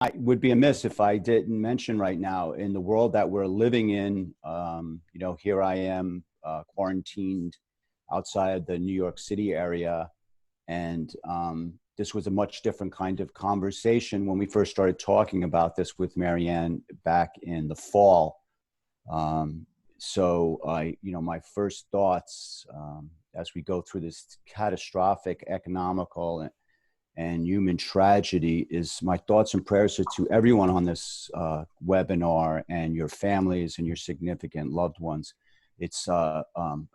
I would be amiss if I didn't mention right now in the world that we're living in. Here I am quarantined outside the New York City area, and this was a much different kind of conversation when we first started talking about this with Marianne back in the fall. My first thoughts as we go through this catastrophic economical and human tragedy is my thoughts and prayers are to everyone on this webinar and your families and your significant loved ones. It's a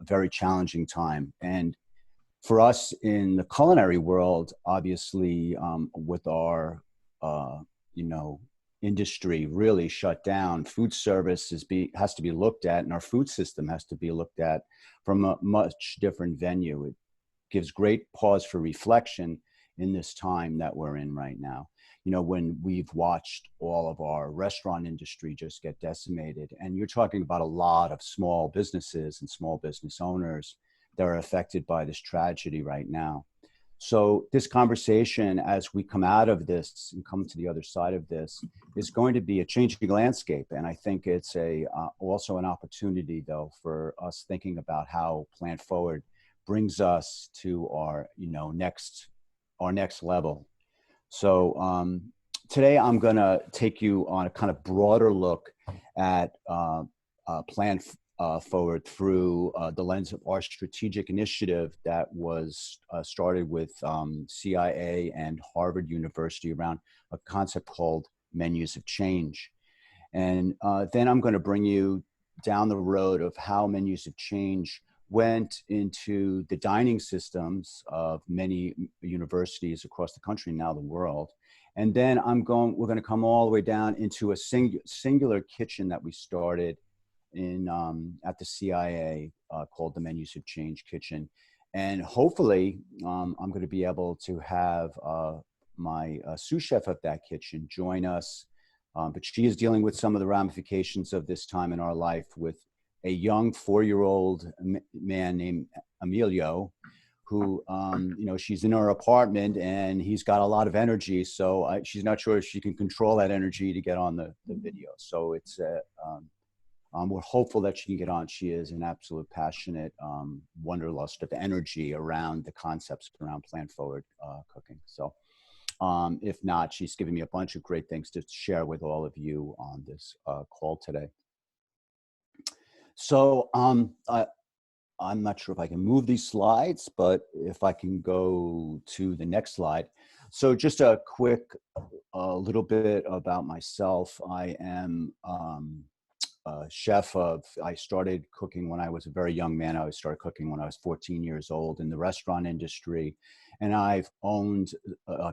very challenging time. And for us in the culinary world, obviously, with our, industry really shut down, food service has to be looked at, and our food system has to be looked at from a much different venue. It gives great pause for reflection in this time that we're in right now. When we've watched all of our restaurant industry just get decimated, and you're talking about a lot of small businesses and small business owners that are affected by this tragedy right now. So this conversation, as we come out of this and come to the other side of this, is going to be a changing landscape. And I think it's also an opportunity, though, for us thinking about how Plant Forward brings us to our next level. So today I'm going to take you on a kind of broader look at Plant Forward through the lens of our strategic initiative that was started with CIA and Harvard University around a concept called menus of change. And then I'm going to bring you down the road of how menus of change went into the dining systems of many universities across the country, now the world. And then we're going to come all the way down into a singular kitchen that we started at the CIA called the Menus of Change Kitchen. And hopefully I'm going to be able to have my sous-chef of that kitchen join us. But she is dealing with some of the ramifications of this time in our life with a young 4-year-old man named Emilio, who, she's in her apartment and he's got a lot of energy. So she's not sure if she can control that energy to get on the video. So it's we're hopeful that she can get on. She is an absolute passionate wanderlust of energy around the concepts around Plant Forward cooking. So if not, she's giving me a bunch of great things to share with all of you on this call today. So I'm not sure if I can move these slides, but if I can go to the next slide. So just a quick little bit about myself. I am chef I started cooking when I was a very young man. I started cooking when I was 14 years old in the restaurant industry. And I've owned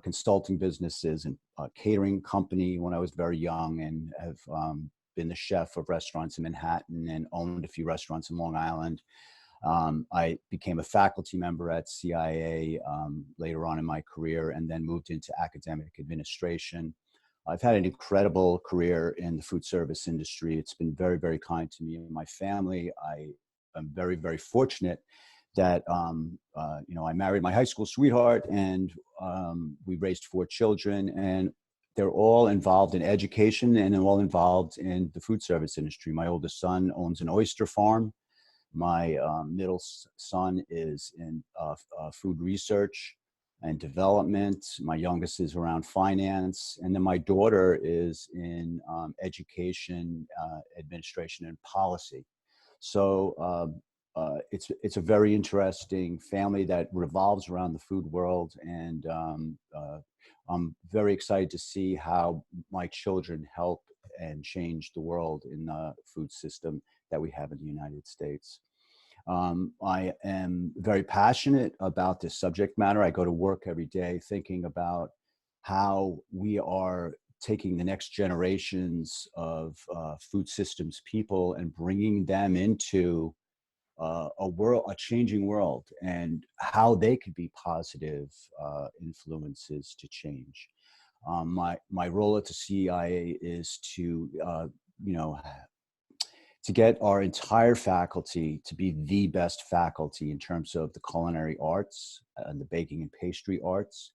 consulting businesses and a catering company when I was very young, and have been the chef of restaurants in Manhattan and owned a few restaurants in Long Island. I became a faculty member at CIA later on in my career, and then moved into academic administration. I've had an incredible career in the food service industry. It's been very, very kind to me and my family. I am very, very fortunate that, I married my high school sweetheart, and we raised 4 children, and they're all involved in education and they're all involved in the food service industry. My oldest son owns an oyster farm. My middle son is in food research and development. My youngest is around finance. And then my daughter is in education, administration, and policy. So it's a very interesting family that revolves around the food world. And I'm very excited to see how my children help and change the world in the food system that we have in the United States. I am very passionate about this subject matter. I go to work every day thinking about how we are taking the next generations of food systems people and bringing them into a changing world, and how they could be positive influences to change. My role at the CIA is to get our entire faculty to be the best faculty in terms of the culinary arts and the baking and pastry arts.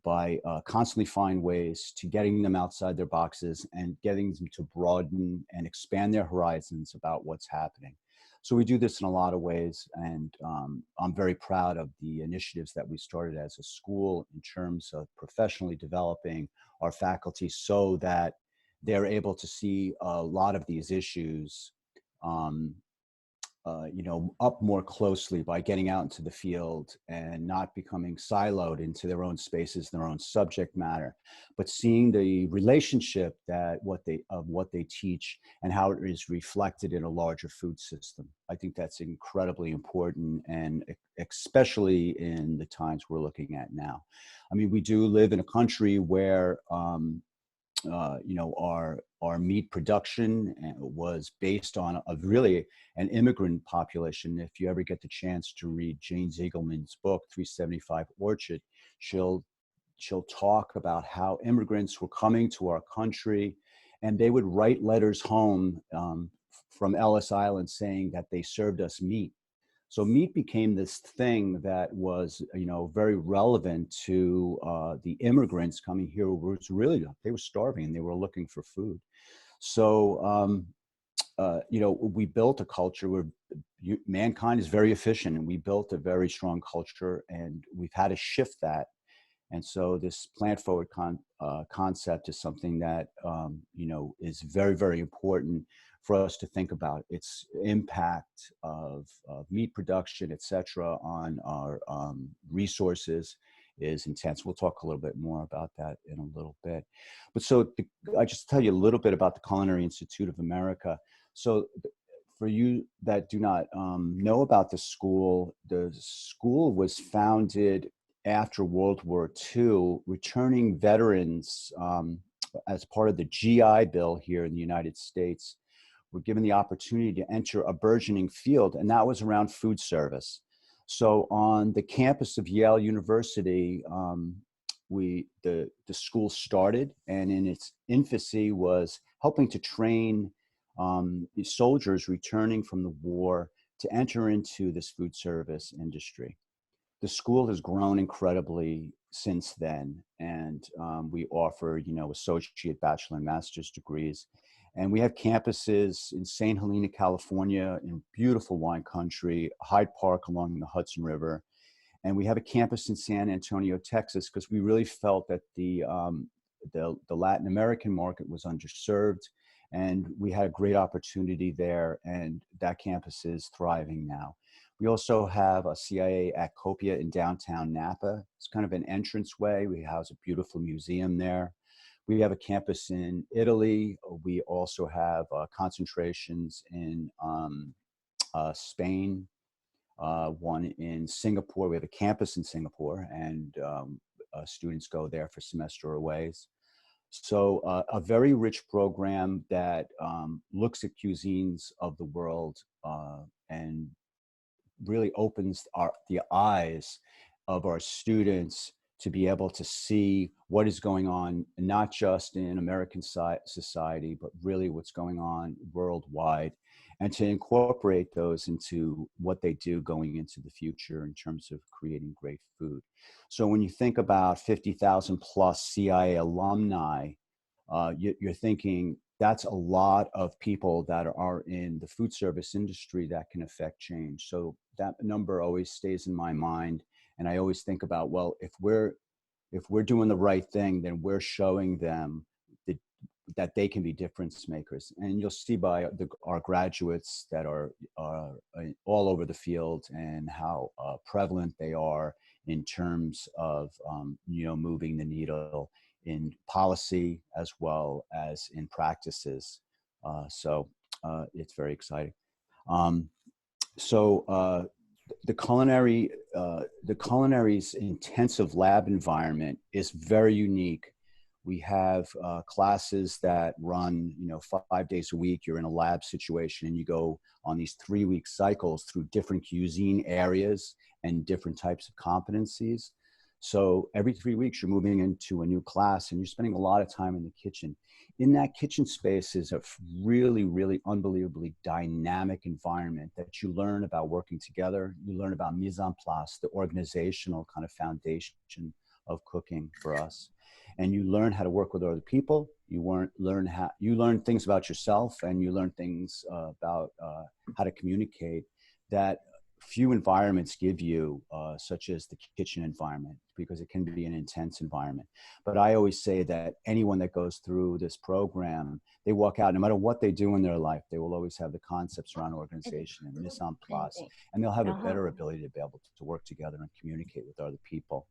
by constantly find ways to getting them outside their boxes and getting them to broaden and expand their horizons about what's happening. So we do this in a lot of ways, and I'm very proud of the initiatives that we started as a school in terms of professionally developing our faculty so that they're able to see a lot of these issues um, up more closely by getting out into the field and not becoming siloed into their own spaces, their own subject matter, but seeing the relationship that what they teach and how it is reflected in a larger food system. I think that's incredibly important, and especially in the times we're looking at now. I mean, we do live in a country where our meat production was based on a really an immigrant population. If you ever get the chance to read Jane Ziegelman's book 375 Orchard, she'll talk about how immigrants were coming to our country, and they would write letters home from Ellis Island saying that they served us meat. So meat became this thing that was, very relevant to the immigrants coming here. Who was really, they were starving and they were looking for food. So, we built a culture where mankind is very efficient, and we built a very strong culture, and we've had to shift that. And so this plant forward concept is something that, is very, very important for us to think about. Its impact of meat production, et cetera, on our resources is intense. We'll talk a little bit more about that in a little bit. But I just tell you a little bit about the Culinary Institute of America. So for you that do not know about the school was founded after World War II, returning veterans as part of the GI Bill here in the United States were given the opportunity to enter a burgeoning field, and that was around food service. So on the campus of Yale University, the school started, and in its infancy was helping to train soldiers returning from the war to enter into this food service industry. The school has grown incredibly since then, and we offer, associate, bachelor, and master's degrees. And we have campuses in St. Helena, California, in beautiful wine country, Hyde Park along the Hudson River. And we have a campus in San Antonio, Texas, because we really felt that the Latin American market was underserved. And we had a great opportunity there, and that campus is thriving now. We also have a CIA at Copia in downtown Napa. It's kind of an entranceway. We house a beautiful museum there. We have a campus in Italy. We also have concentrations in Spain, one in Singapore. We have a campus in Singapore, and students go there for semester aways. So a very rich program that looks at cuisines of the world and really opens the eyes of our students to be able to see what is going on, not just in American society, but really what's going on worldwide, and to incorporate those into what they do going into the future in terms of creating great food. So when you think about 50,000 plus CIA alumni, you're thinking that's a lot of people that are in the food service industry that can affect change. So that number always stays in my mind. And I always think about, well, if we're doing the right thing, then we're showing them that they can be difference makers. And you'll see by our graduates that are all over the field and how prevalent they are in terms of moving the needle in policy as well as in practices. So it's very exciting. The Culinary's intensive lab environment is very unique. We have classes that run, 5 days a week. You're in a lab situation, and you go on these 3-week cycles through different cuisine areas and different types of competencies. So every 3 weeks, you're moving into a new class, and you're spending a lot of time in the kitchen. In that kitchen space is a really, really unbelievably dynamic environment that you learn about working together. You learn about mise en place, the organizational kind of foundation of cooking for us. And you learn how to work with other people. You learn things about yourself, and you learn things about how to communicate that few environments give you, such as the kitchen environment, because it can be an intense environment. But I always say that anyone that goes through this program, they walk out, no matter what they do in their life, they will always have the concepts around organization and mise en place, and they'll have a better ability to be able to work together and communicate with other people.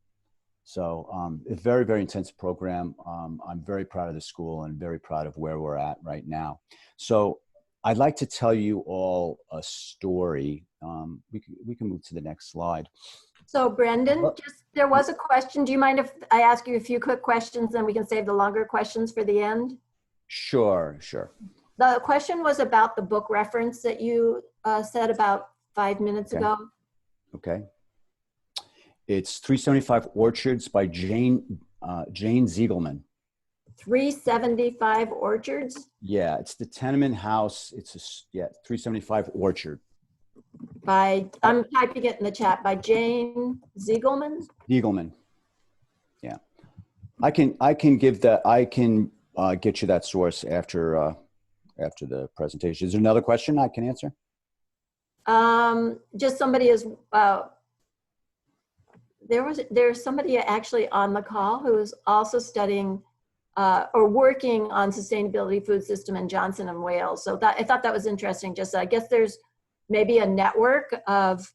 So it's a very, very intense program. I'm very proud of the school and very proud of where we're at right now. So I'd like to tell you all a story. We can move to the next slide. So Brendan, there was a question. Do you mind if I ask you a few quick questions, then we can save the longer questions for the end? Sure. The question was about the book reference that you said about 5 minutes ago. Okay. It's 375 Orchards by Jane Ziegelman. 375 Orchards? Yeah, it's the tenement house. It's 375 Orchard. I'm typing it in the chat, by Jane Ziegelman? Ziegelman. Yeah. I can get you that source after the presentation. Is there another question I can answer? Just somebody is there's somebody actually on the call who is also studying or working on sustainability food system in Johnson and Wales. So I thought that was interesting. Just I guess there's maybe a network of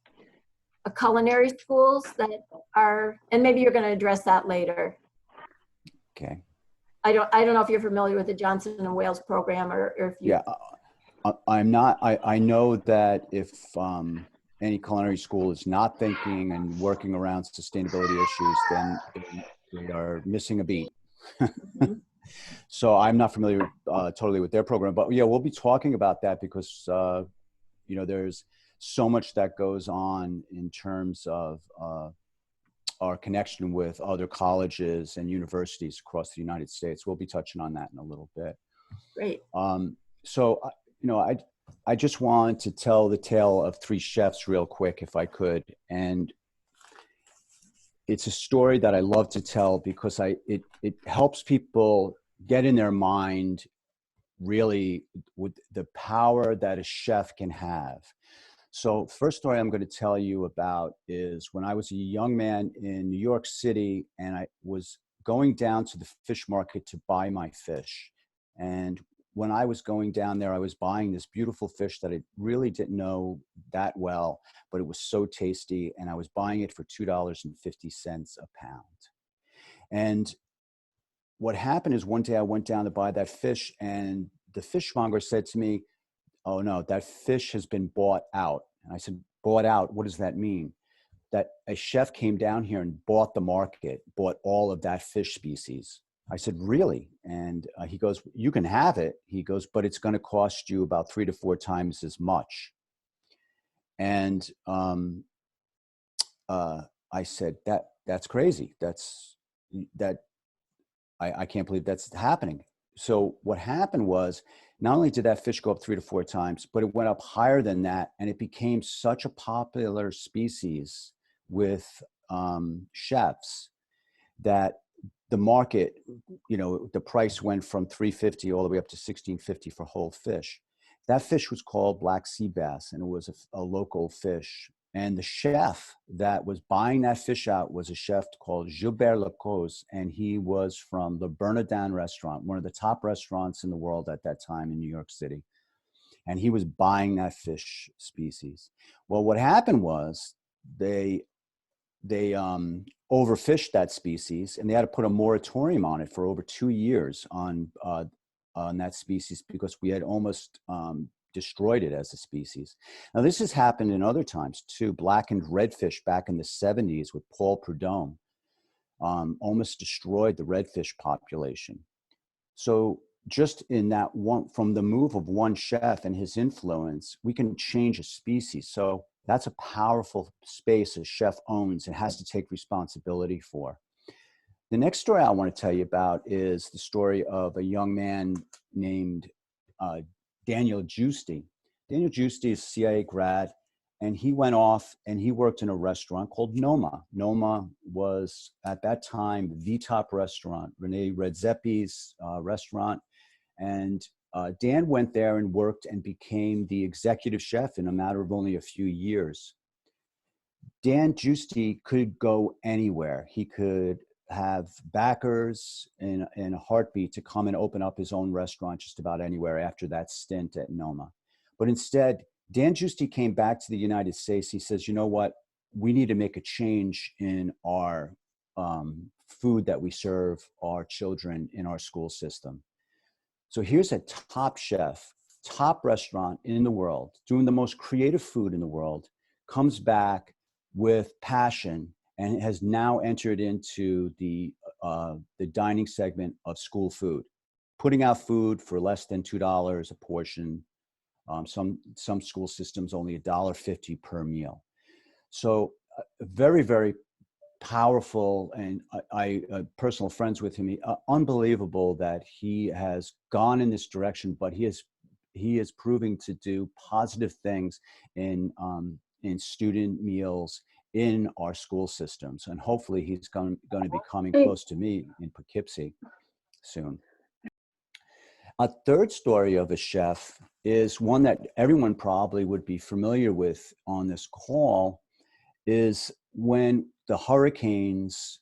culinary schools that are, and maybe you're going to address that later. Okay. I don't know if you're familiar with the Johnson and Wales program or if you. Yeah, I'm not. I know that if any culinary school is not thinking and working around sustainability issues, then they are missing a beat. Mm-hmm. So I'm not familiar totally with their program, but yeah, we'll be talking about that because there's so much that goes on in terms of our connection with other colleges and universities across the United States. We'll be touching on that in a little bit. Great. So I just wanted to tell the tale of three chefs real quick, if I could. And it's a story that I love to tell because it helps people get in their mind really with the power that a chef can have. So first story I'm going to tell you about is when I was a young man in New York City, and I was going down to the fish market to buy my fish. And when I was going down there, I was buying this beautiful fish that I really didn't know that well, but it was so tasty. And I was buying it for $2.50 a pound. And what happened is one day I went down to buy that fish, and the fishmonger said to me, "Oh no, that fish has been bought out." And I said, "Bought out? What does that mean?" That a chef came down here and bought the market, bought all of that fish species. I said, "Really?" And he goes, "You can have it." He goes, "But it's going to cost you about 3 to 4 times as much." And I said, that's crazy. I can't believe that's happening. So what happened was, not only did that fish go up 3 to 4 times, but it went up higher than that. And it became such a popular species with chefs that the market, the price went from $3.50 all the way up to $16.50 for whole fish. That fish was called black sea bass, and it was a local fish. And the chef that was buying that fish out was a chef called Gilbert Lacose, and he was from the Bernardin restaurant, one of the top restaurants in the world at that time in New York City. And he was buying that fish species. Well, what happened was they overfished that species, and they had to put a moratorium on it for over 2 years on that species because we had almost destroyed it as a species. Now, this has happened in other times too. Blackened redfish back in the 70s with Paul Prudhomme almost destroyed the redfish population. So just in that one, from the move of one chef and his influence, we can change a species. So that's a powerful space a chef owns and has to take responsibility for. The next story I want to tell you about is the story of a young man named Daniel Giusti. Daniel Giusti is a CIA grad, and he went off and he worked in a restaurant called Noma. Noma was at that time the top restaurant, Rene Redzepi's restaurant. And Dan went there and worked and became the executive chef in a matter of only a few years. Dan Giusti could go anywhere. He could have backers in a heartbeat to come and open up his own restaurant just about anywhere after that stint at Noma. But instead, Dan Giusti came back to the United States. He says, you know what? We need to make a change in our food that we serve our children in our school system. So here's a top chef, top restaurant in the world, doing the most creative food in the world, comes back with passion and has now entered into the dining segment of school food, putting out food for less than $2 a portion. Some school systems only $1.50 per meal. So very, very powerful, and I personal friends with him. Unbelievable that he has gone in this direction, but he is proving to do positive things in student meals in our school systems, and hopefully he's going to be coming close to me in Poughkeepsie soon. A third story of a chef is one that everyone probably would be familiar with on this call, is when the hurricanes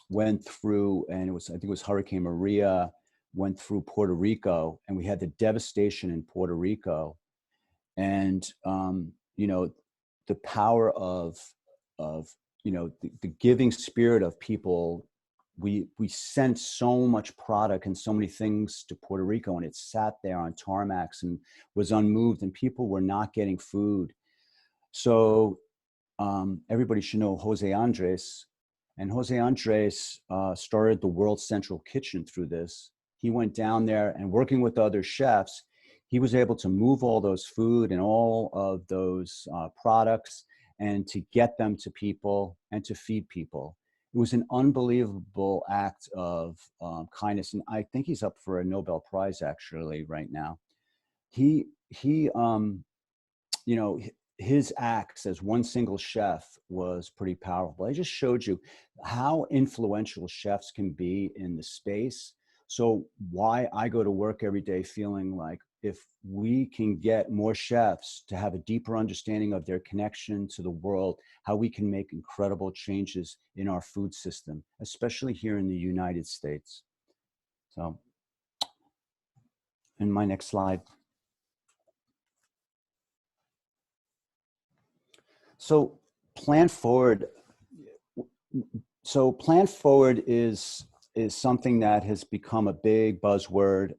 went through, and I think it was Hurricane Maria, went through Puerto Rico, and we had the devastation in Puerto Rico. And, the power of the giving spirit of people. We sent so much product and so many things to Puerto Rico, and it sat there on tarmacs and was unmoved, and people were not getting food. So everybody should know Jose Andres, and Jose Andres started the World Central Kitchen through this. He went down there and, working with other chefs, he was able to move all those food and all of those products and to get them to people and to feed people. It was an unbelievable act of kindness, and I think he's up for a Nobel Prize actually right now. His acts as one single chef was pretty powerful. I just showed you how influential chefs can be in the space. So why I go to work every day feeling like, if we can get more chefs to have a deeper understanding of their connection to the world, how we can make incredible changes in our food system, especially here in the United States. So, in my next slide. So Plan Forward. So Plan Forward is something that has become a big buzzword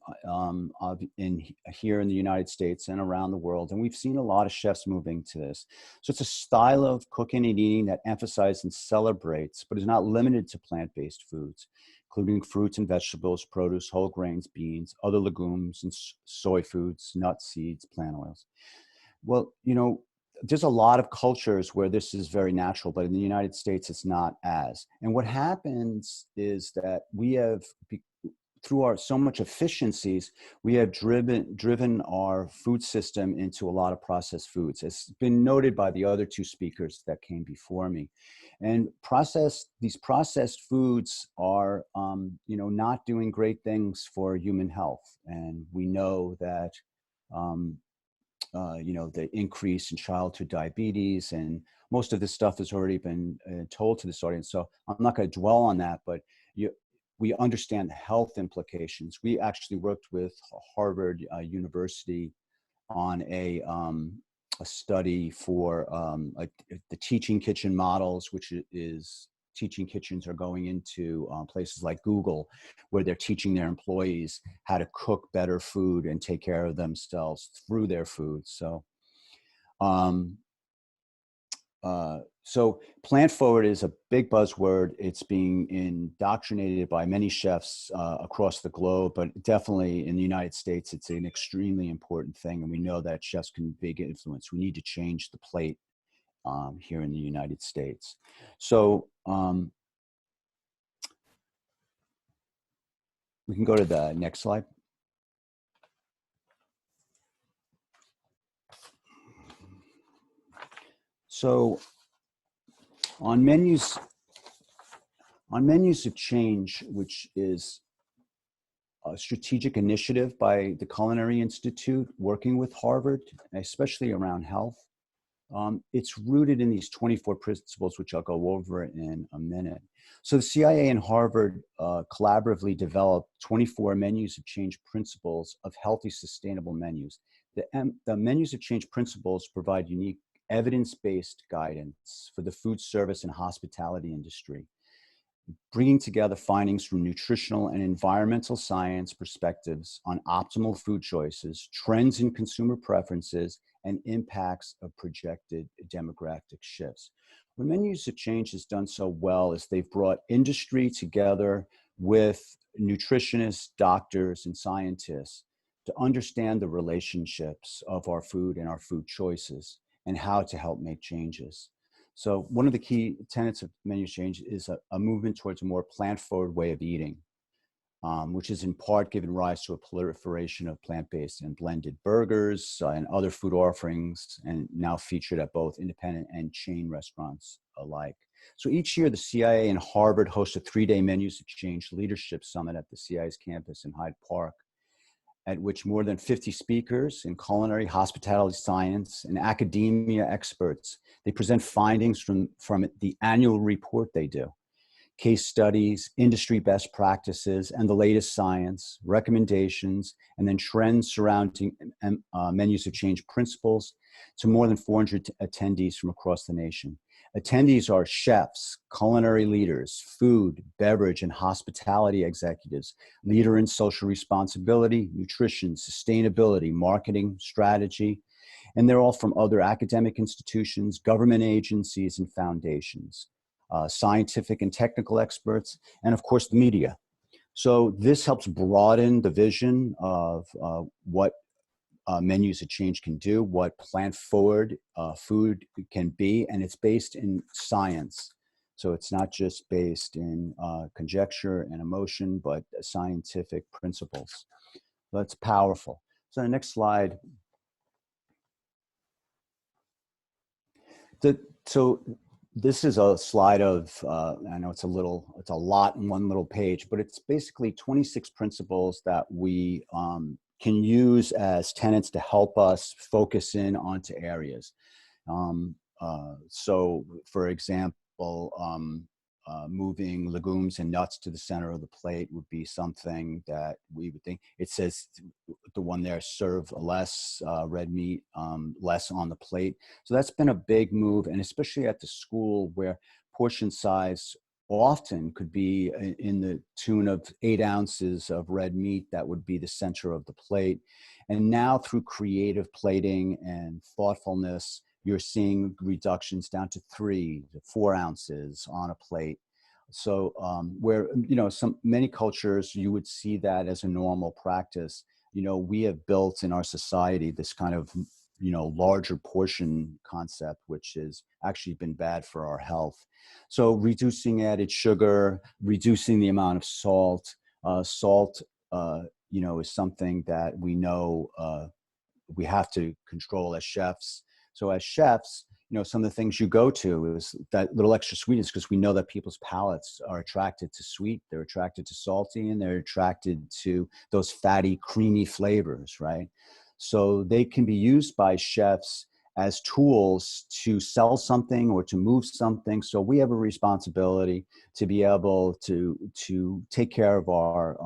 here in the United States and around the world. And we've seen a lot of chefs moving to this. So it's a style of cooking and eating that emphasizes and celebrates, but is not limited to plant-based foods, including fruits and vegetables, produce, whole grains, beans, other legumes, and soy foods, nuts, seeds, plant oils. Well, there's a lot of cultures where this is very natural, but in the United States, it's not as. And what happens is that we have, through our so much efficiencies, we have driven our food system into a lot of processed foods. It's been noted by the other two speakers that came before me. And these processed foods are, not doing great things for human health. And we know that, the increase in childhood diabetes, and most of this stuff has already been told to this audience. So I'm not going to dwell on that, but we understand the health implications. We actually worked with Harvard University on a study for the teaching kitchen models, which is teaching kitchens are going into places like Google, where they're teaching their employees how to cook better food and take care of themselves through their food. So, so Plant Forward is a big buzzword. It's being indoctrinated by many chefs across the globe, but definitely in the United States, it's an extremely important thing. And we know that chefs can be big influence. We need to change the plate here in the United States. So we can go to the next slide. So on menus, on Menus of Change, which is a strategic initiative by the Culinary Institute working with Harvard, especially around health. It's rooted in these 24 principles, which I'll go over in a minute. So the CIA and Harvard collaboratively developed 24 menus of change principles of healthy, sustainable menus. The menus of change principles provide unique evidence-based guidance for the food service and hospitality industry, bringing together findings from nutritional and environmental science perspectives on optimal food choices, trends in consumer preferences, and impacts of projected demographic shifts. What Menus of Change has done so well is they've brought industry together with nutritionists, doctors, and scientists to understand the relationships of our food and our food choices and how to help make changes. So one of the key tenets of menu change is a movement towards a more plant-forward way of eating, which is in part given rise to a proliferation of plant-based and blended burgers and other food offerings, and now featured at both independent and chain restaurants alike. So each year, the CIA and Harvard host a 3-day Menus of Change Leadership Summit at the CIA's campus in Hyde Park, at which more than 50 speakers in culinary, hospitality science, and academia experts, they present findings from the annual report they do, case studies, industry best practices, and the latest science, recommendations, and then trends surrounding menus of change principles to more than 400 attendees from across the nation. Attendees are chefs, culinary leaders, food, beverage, and hospitality executives, leader in social responsibility, nutrition, sustainability, marketing, strategy, and they're all from other academic institutions, government agencies, and foundations, scientific and technical experts, and of course the media. So this helps broaden the vision of what menus of change can do, what plant-forward food can be, and it's based in science. So it's not just based in conjecture and emotion, but scientific principles. That's powerful. So the next slide. So this is a slide of, I know it's a lot in one little page, but it's basically 26 principles that we can use as tenets to help us focus in onto areas. So for example, moving legumes and nuts to the center of the plate would be something that we would think. It says, the one there, serve less red meat, less on the plate. So that's been a big move, and especially at the school where portion size often could be in the tune of 8 ounces of red meat that would be the center of the plate. And now through creative plating and thoughtfulness, you're seeing reductions down to 3 to 4 ounces on a plate. So where, many cultures, you would see that as a normal practice. We have built in our society this kind of, larger portion concept, which has actually been bad for our health. So reducing added sugar, reducing the amount of salt. Salt, is something that we know we have to control as chefs. So as chefs, some of the things you go to is that little extra sweetness, because we know that people's palates are attracted to sweet, they're attracted to salty, and they're attracted to those fatty, creamy flavors, right? So they can be used by chefs as tools to sell something or to move something. So we have a responsibility to be able to take care of our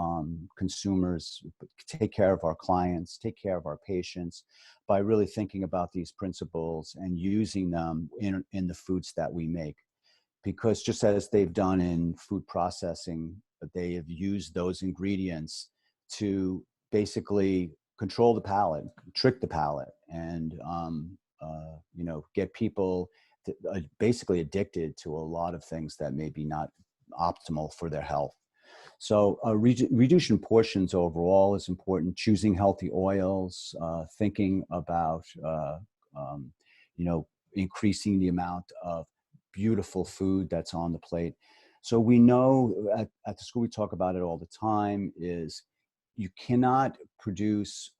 consumers, take care of our clients, take care of our patients, by really thinking about these principles and using them in the foods that we make. Because just as they've done in food processing, they have used those ingredients to basically control the palate, trick the palate, and get people basically addicted to a lot of things that may be not optimal for their health. So reducing portions overall is important. Choosing healthy oils, thinking about, increasing the amount of beautiful food that's on the plate. So we know at the school, we talk about it all the time, is you cannot produce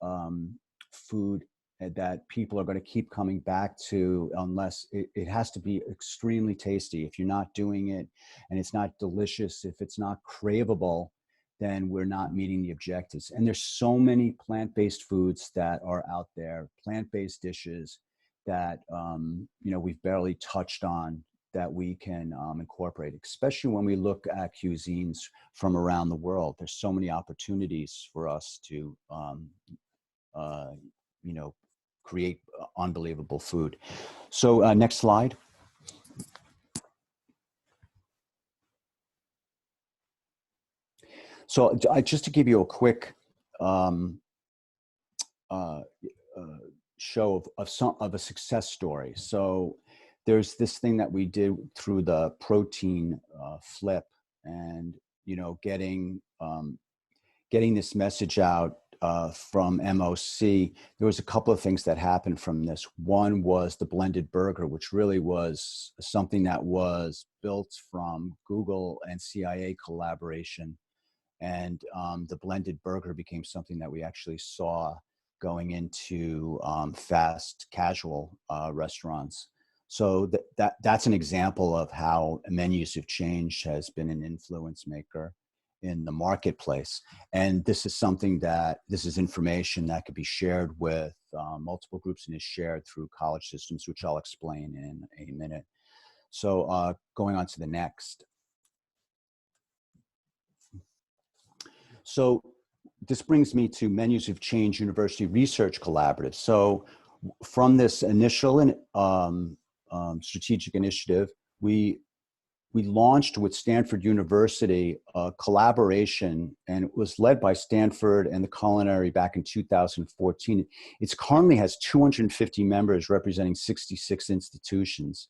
food that people are going to keep coming back to, unless it has to be extremely tasty. If you're not doing it and it's not delicious, if it's not craveable, then we're not meeting the objectives. And there's so many plant-based foods that are out there, plant-based dishes that we've barely touched on, that we can incorporate, especially when we look at cuisines from around the world. There's so many opportunities for us to create unbelievable food. So next slide. So just to give you a quick show of a success story. So there's this thing that we did through the protein flip, and getting this message out from MOC. There was a couple of things that happened from this. One was the blended burger, which really was something that was built from Google and CIA collaboration. And the blended burger became something that we actually saw going into fast casual restaurants. So that's an example of how menus of change has been an influence maker in the marketplace. And this is something this is information that could be shared with multiple groups and is shared through college systems, which I'll explain in a minute. So going on to the next. So this brings me to Menus of Change University Research Collaborative. So from this initial strategic initiative, we launched with Stanford University a collaboration, and it was led by Stanford and the Culinary back in 2014. It currently has 250 members representing 66 institutions.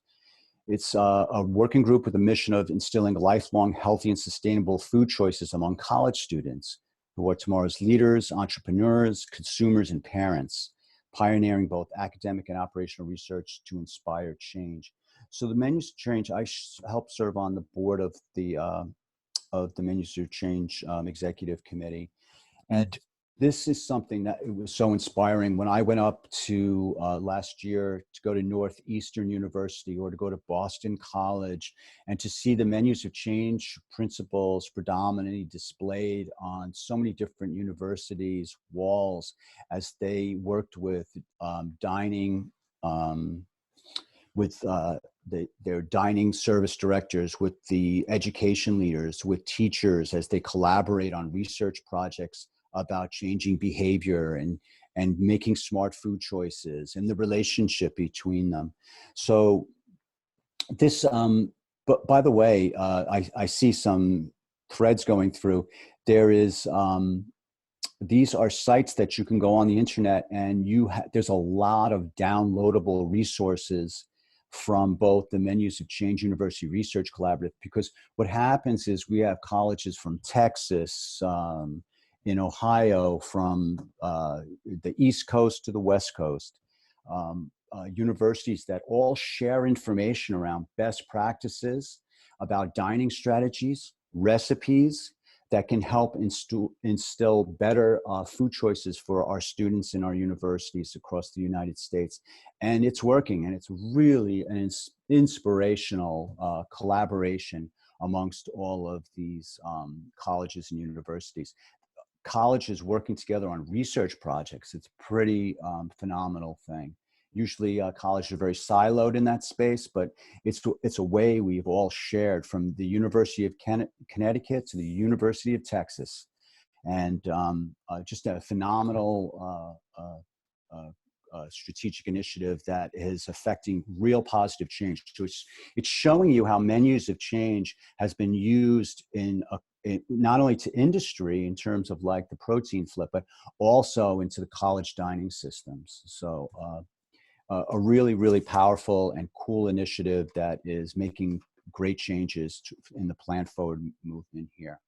It's a working group with a mission of instilling lifelong healthy and sustainable food choices among college students who are tomorrow's leaders, entrepreneurs, consumers, and parents, pioneering both academic and operational research to inspire change. So the Menus of Change, I help serve on the board of the Menus of Change Executive Committee. And this is something that it was so inspiring when I went up to last year to go to Northeastern University or to go to Boston College, and to see the Menus of Change principles predominantly displayed on so many different universities' walls as they worked with dining, with their dining service directors, with the education leaders, with teachers as they collaborate on research projects about changing behavior and making smart food choices and the relationship between them. So this, but by the way, I see some threads going through. There is, these are sites that you can go on the internet, and there's a lot of downloadable resources from both the Menus of Change University Research Collaborative, because what happens is we have colleges from Texas, in Ohio, from the East Coast to the West Coast, universities that all share information around best practices about dining strategies, recipes that can help instill better food choices for our students in our universities across the United States. And it's working, and it's really an inspirational collaboration amongst all of these colleges and universities. Colleges working together on research projects, it's a pretty phenomenal thing. Usually colleges are very siloed in that space, but it's a way we've all shared, from the University of Connecticut to the University of Texas. And just a phenomenal strategic initiative that is affecting real positive change. So it's showing you how Menus of Change has been used in not only to industry in terms of like the protein flip, but also into the college dining systems. So a really, really powerful and cool initiative that is making great changes in the plant forward movement here.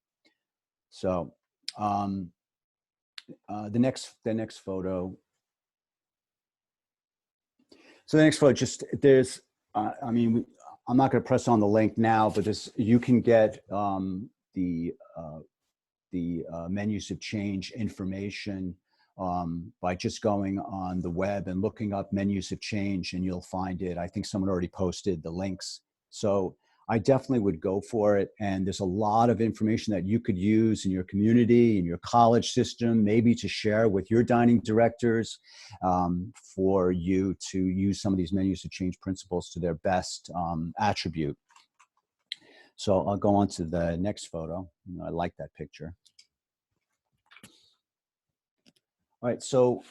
So the next photo. So the next photo, just there's, I mean, I'm not going to press on the link now, but you can get the Menus of Change information by just going on the web and looking up menus have changed, and you'll find it. I think someone already posted the links. So I definitely would go for it. And there's a lot of information that you could use in your community, in your college system, maybe to share with your dining directors, for you to use some of these menus to change principles to their best attribute. So I'll go on to the next photo. I like that picture. All right, so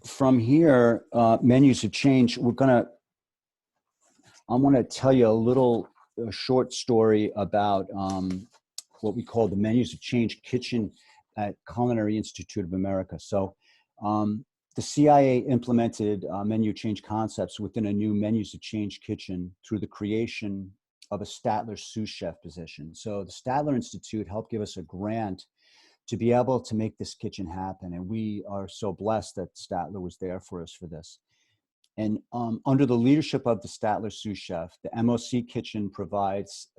from here, menus have changed. I want to tell you a short story about what we call the Menus have Changed kitchen at Culinary Institute of America. So the CIA implemented menu change concepts within a new Menus have Changed kitchen through the creation of a Statler sous-chef position. So the Statler Institute helped give us a grant to be able to make this kitchen happen. And we are so blessed that Statler was there for us for this. And under the leadership of the Statler sous-chef, the MOC kitchen provides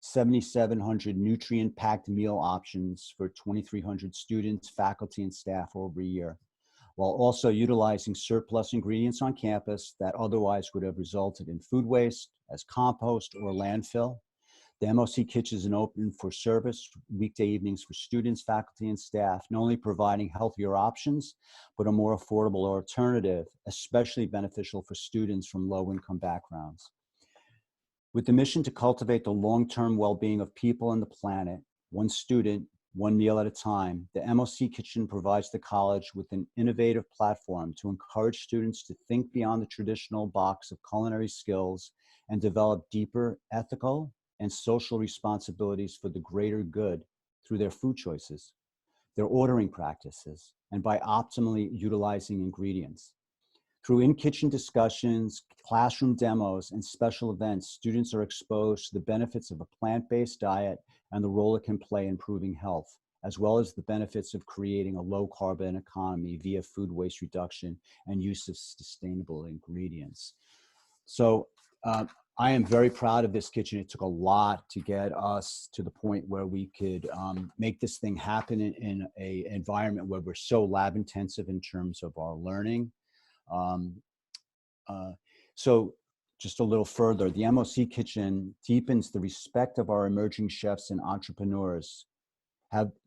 7,700 nutrient-packed meal options for 2,300 students, faculty, and staff over a year, while also utilizing surplus ingredients on campus that otherwise would have resulted in food waste as compost or landfill. The MOC kitchen is open for service weekday evenings for students, faculty, and staff, not only providing healthier options, but a more affordable alternative, especially beneficial for students from low-income backgrounds. With the mission to cultivate the long-term well-being of people and the planet, one student, one meal at a time, the MOC kitchen provides the college with an innovative platform to encourage students to think beyond the traditional box of culinary skills and develop deeper ethical and social responsibilities for the greater good through their food choices, their ordering practices, and by optimally utilizing ingredients. Through in-kitchen discussions, classroom demos, and special events, students are exposed to the benefits of a plant-based diet and the role it can play in improving health, as well as the benefits of creating a low-carbon economy via food waste reduction and use of sustainable ingredients. So I am very proud of this kitchen. It took a lot to get us to the point where we could make this thing happen in an environment where we're so lab intensive in terms of our learning. So just a little further, the MOC kitchen deepens the respect of our emerging chefs and entrepreneurs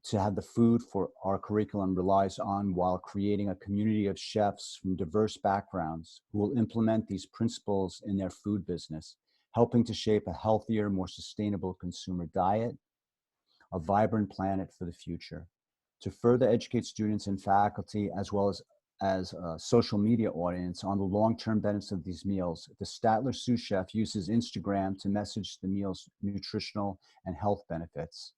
to have the food for our curriculum relies on, while creating a community of chefs from diverse backgrounds who will implement these principles in their food business, helping to shape a healthier, more sustainable consumer diet, a vibrant planet for the future. To further educate students and faculty, as well as a social media audience on the long-term benefits of these meals, the Statler sous-chef uses Instagram to message the meal's nutritional and health benefits.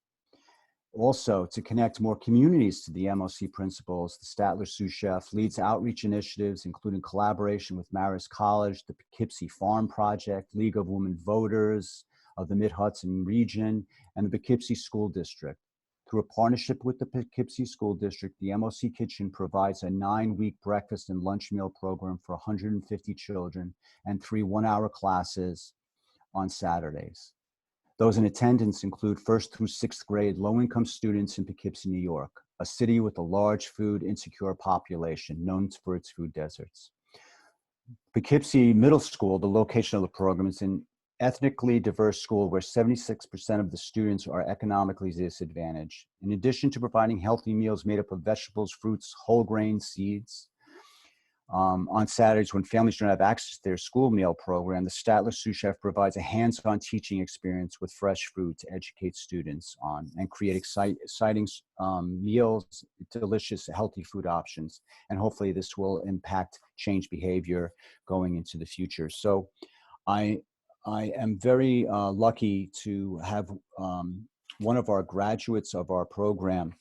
Also, to connect more communities to the MOC principles, the Statler sous-chef leads outreach initiatives, including collaboration with Marist College, the Poughkeepsie Farm Project, League of Women Voters of the Mid-Hudson region, and the Poughkeepsie School District. Through a partnership with the Poughkeepsie School District, the MOC Kitchen provides a 9-week breakfast and lunch meal program for 150 children and 3 one-hour classes on Saturdays. Those in attendance include 1st through 6th grade low-income students in Poughkeepsie, New York, a city with a large food-insecure population known for its food deserts. Poughkeepsie Middle School, the location of the program, is an ethnically diverse school where 76% of the students are economically disadvantaged. In addition to providing healthy meals made up of vegetables, fruits, whole grain, seeds, on Saturdays when families don't have access to their school meal program, the Statler sous-chef provides a hands-on teaching experience with fresh food to educate students on and create exciting meals, delicious, healthy food options. And hopefully this will impact change behavior going into the future. So I am very lucky to have one of our graduates of our program,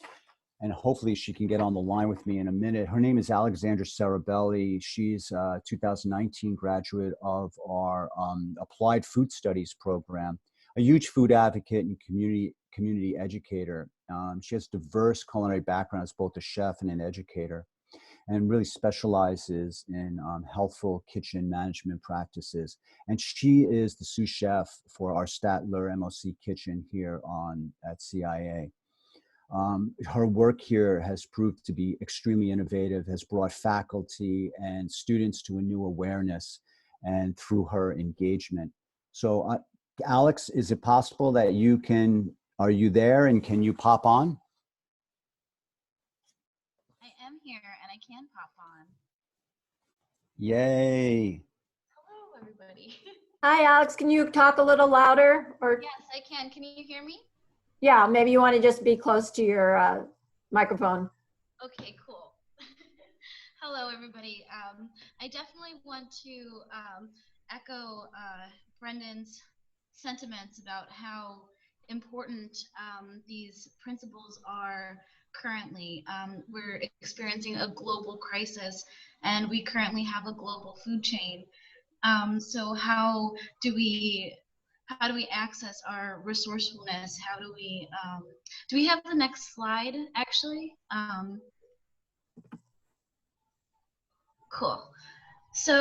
and hopefully she can get on the line with me in a minute. Her name is Alexandra Sarabelli. She's a 2019 graduate of our Applied Food Studies program, a huge food advocate and community educator. She has diverse culinary background as both a chef and an educator, and really specializes in healthful kitchen management practices. And she is the sous chef for our Statler MOC kitchen here at CIA. Her work here has proved to be extremely innovative, has brought faculty and students to a new awareness and through her engagement. So Alex, is it possible that you can, are you there and can you pop on? I am here and I can pop on. Yay. Hello, everybody. Hi, Alex. Can you talk a little louder? Or Yes, I can. Can you hear me? yeah, maybe you want to just be close to your microphone. Okay, cool. Hello, everybody. I definitely want to echo Brendan's sentiments about how important these principles are currently. We're experiencing a global crisis, and we currently have a global food chain. So how do we access our resourcefulness? How do we have the next slide actually? Cool. So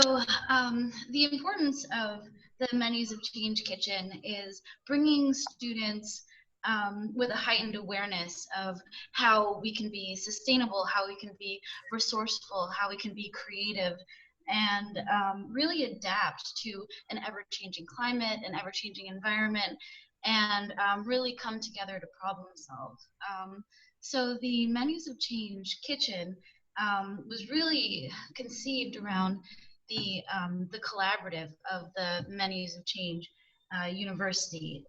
the importance of the Menus of Change Kitchen is bringing students with a heightened awareness of how we can be sustainable, how we can be resourceful, how we can be creative, and really adapt to an ever-changing climate, an ever-changing environment, and really come together to problem solve. So the Menus of Change Kitchen was really conceived around the collaborative of the Menus of Change University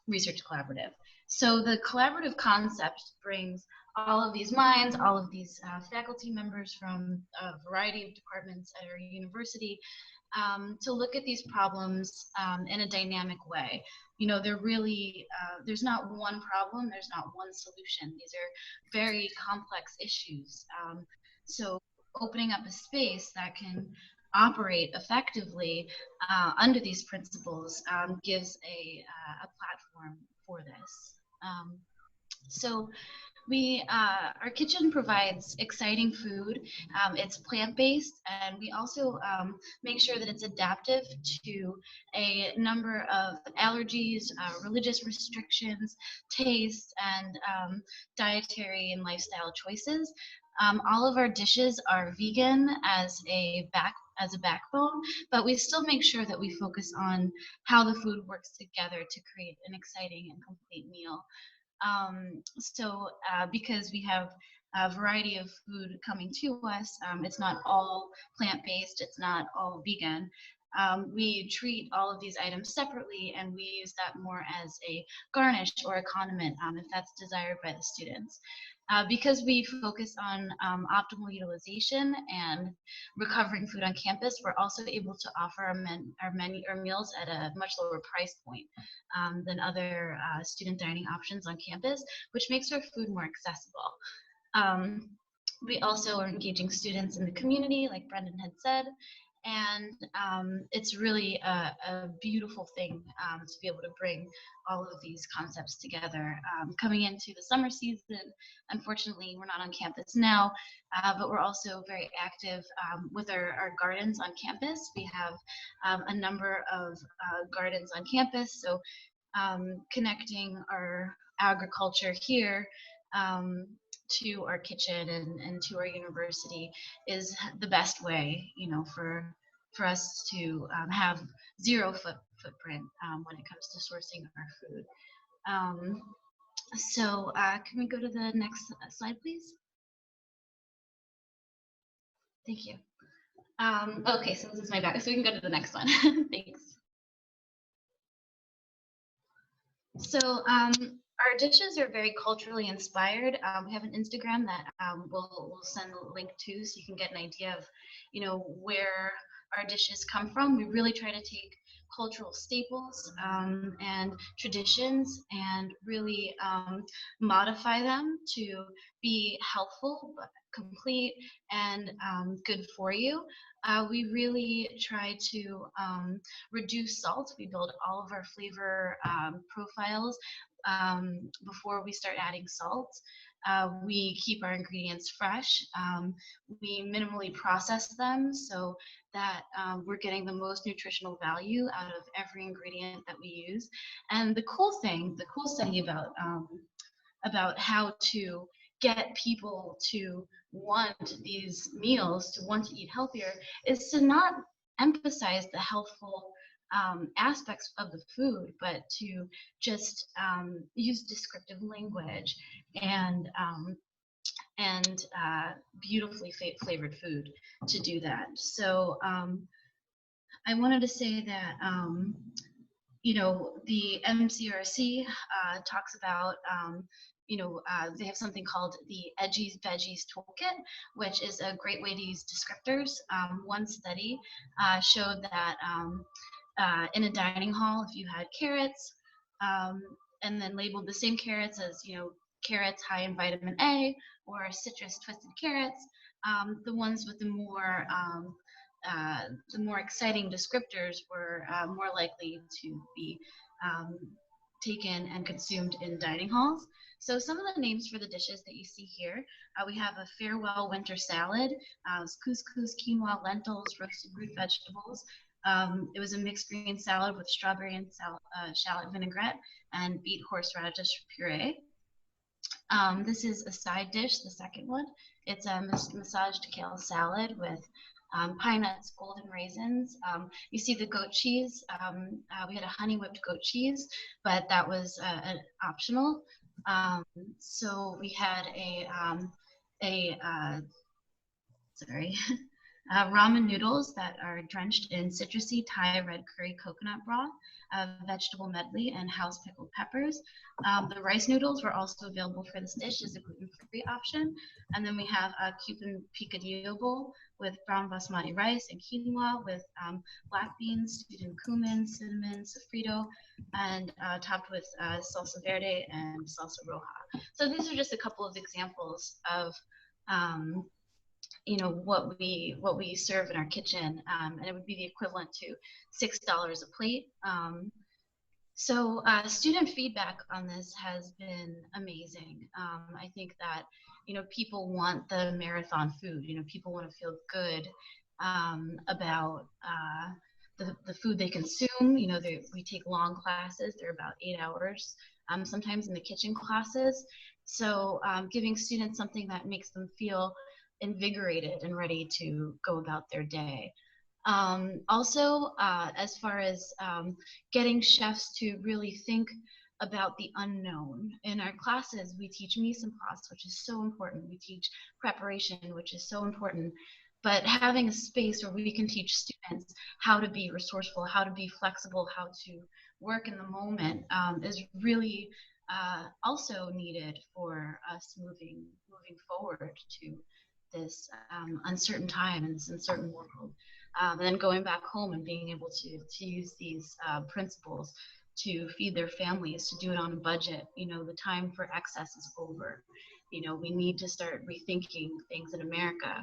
Research Collaborative. So the collaborative concept brings all of these minds, all of these faculty members from a variety of departments at our university to look at these problems in a dynamic way. You know, they're really, there's not one problem, there's not one solution. These are very complex issues. So opening up a space that can operate effectively under these principles gives a platform for this. So our kitchen provides exciting food. It's plant-based, and we also make sure that it's adaptive to a number of allergies, religious restrictions, tastes, and dietary and lifestyle choices. All of our dishes are vegan as a backbone, but we still make sure that we focus on how the food works together to create an exciting and complete meal. Because we have a variety of food coming to us, it's not all plant-based, it's not all vegan. We treat all of these items separately, and we use that more as a garnish or a condiment if that's desired by the students. Because we focus on optimal utilization and recovering food on campus, we're also able to offer our meals at a much lower price point than other student dining options on campus, which makes our food more accessible. We also are engaging students in the community, like Brendan had said, and it's really a beautiful thing to be able to bring all of these concepts together. Coming into the summer season, unfortunately, we're not on campus now, but we're also very active with our gardens on campus. We have a number of gardens on campus, so connecting our agriculture here to our kitchen and to our university is the best way, you know, for us to have zero footprint when it comes to sourcing our food. Can we go to the next slide, please? Thank you. Okay, so this is my back, so we can go to the next one. Thanks. So our dishes are very culturally inspired. We have an Instagram that we'll send a link to, so you can get an idea of, you know, where our dishes come from. We really try to take cultural staples and traditions and really modify them to be helpful, complete, and good for you. We really try to reduce salt. We build all of our flavor profiles before we start adding salt. We keep our ingredients fresh. We minimally process them so that we're getting the most nutritional value out of every ingredient that we use. And the cool study about about how to get people to want these meals, to want to eat healthier, is to not emphasize the healthful aspects of the food, but to just use descriptive language and beautifully flavored food to do that. So I wanted to say that the MCRC talks about they have something called the Edgies Veggies Toolkit, which is a great way to use descriptors. One study showed that in a dining hall, if you had carrots and then labeled the same carrots as, carrots high in vitamin A or citrus twisted carrots, the ones with the more exciting descriptors were more likely to be taken and consumed in dining halls. So some of the names for the dishes that you see here, we have a farewell winter salad, couscous, quinoa, lentils, roasted root vegetables. It was a mixed green salad with strawberry and shallot vinaigrette and beet horseradish puree. This is a side dish, the second one. It's a massaged kale salad with pine nuts, golden raisins. You see the goat cheese. We had a honey whipped goat cheese, but that was optional. So we had ramen noodles that are drenched in citrusy Thai red curry coconut broth, vegetable medley, and house pickled peppers. The rice noodles were also available for this dish as a gluten-free option. And then we have a Cuban picadillo bowl with brown basmati rice and quinoa with black beans, stewed in cumin, cinnamon, sofrito, and topped with salsa verde and salsa roja. So these are just a couple of examples of what we serve in our kitchen, and it would be the equivalent to $6 a plate. So student feedback on this has been amazing. I think that people want the marathon food. People want to feel good about the food they consume. We take long classes. They're about 8 hours, sometimes in the kitchen classes. So giving students something that makes them feel invigorated and ready to go about their day. Also, as far as getting chefs to really think about the unknown. In our classes, we teach mise en place, which is so important. We teach preparation, which is so important. But having a space where we can teach students how to be resourceful, how to be flexible, how to work in the moment is really also needed for us moving forward to this uncertain time and this uncertain world. And then going back home and being able to use these principles to feed their families, to do it on a budget. The time for excess is over. We need to start rethinking things in America,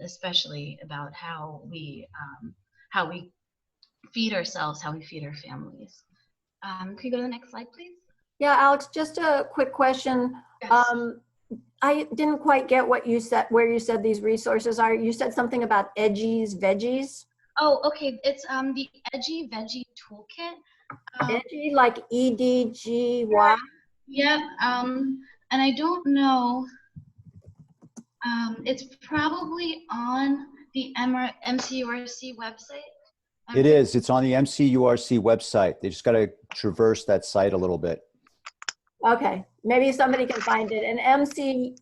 especially about how we feed ourselves, how we feed our families. Can you go to the next slide, please? Yeah, Alex, just a quick question. Yes. I didn't quite get what you said, where you said these resources are. You said something about Edgies Veggies. Oh, okay. It's the Edgy Veggie Toolkit. Edgy, like EDGY? Yep. And I don't know. It's probably on the MCURC website. It is. It's on the MCURC website. They just got to traverse that site a little bit. Okay, maybe somebody can find it. And MC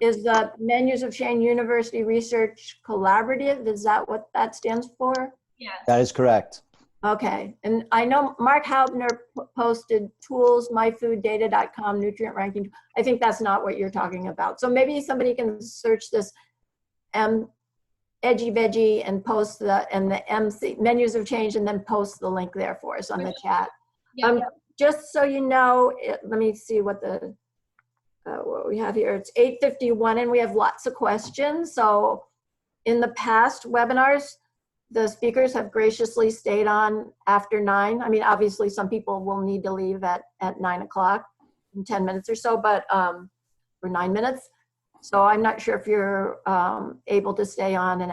is the Menus of Shane University Research Collaborative. Is that what that stands for? Yes. That is correct. Okay, and I know Mark Haubner posted tools, myfooddata.com, nutrient ranking. I think that's not what you're talking about. So maybe somebody can search this Edgy Veggie and post the MC Menus of Change and then post the link there for us on the chat. Yeah. Just so you know, let me see what we have here. It's 8:51 and we have lots of questions. So in the past webinars, the speakers have graciously stayed on after 9. I mean, obviously some people will need to leave at 9 o'clock in 10 minutes or so, but for 9 minutes. So I'm not sure if you're able to stay on and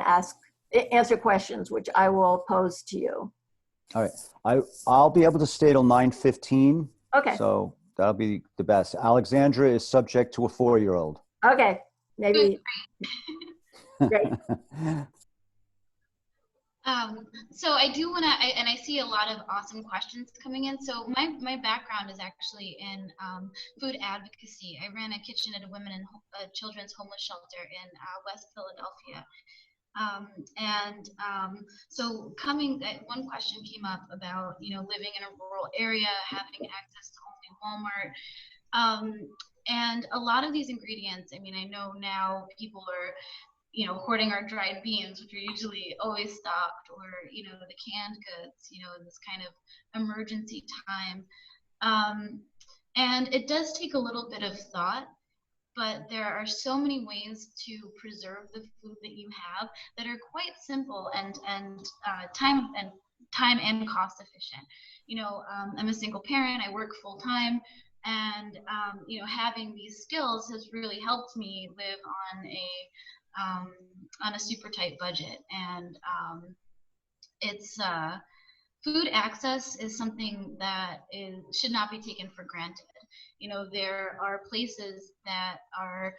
answer questions, which I will pose to you. All right. I'll be able to stay till 9:15. Okay. So that'll be the best. Alexandra is subject to a 4-year-old. Okay, maybe. Great. So I do want to, and I see a lot of awesome questions coming in. So my background is actually in food advocacy. I ran a kitchen at a women and children's homeless shelter in West Philadelphia. So one question came up about, living in a rural area, having access to only Walmart. And a lot of these ingredients, I mean, I know now people are, hoarding our dried beans, which are usually always stocked, or, the canned goods, in this kind of emergency time. And it does take a little bit of thought, but there are so many ways to preserve the food that you have that are quite simple and time and cost efficient. I'm a single parent, I work full time, and having these skills has really helped me live on a super tight budget. And it's food access is something that should not be taken for granted. There are places that are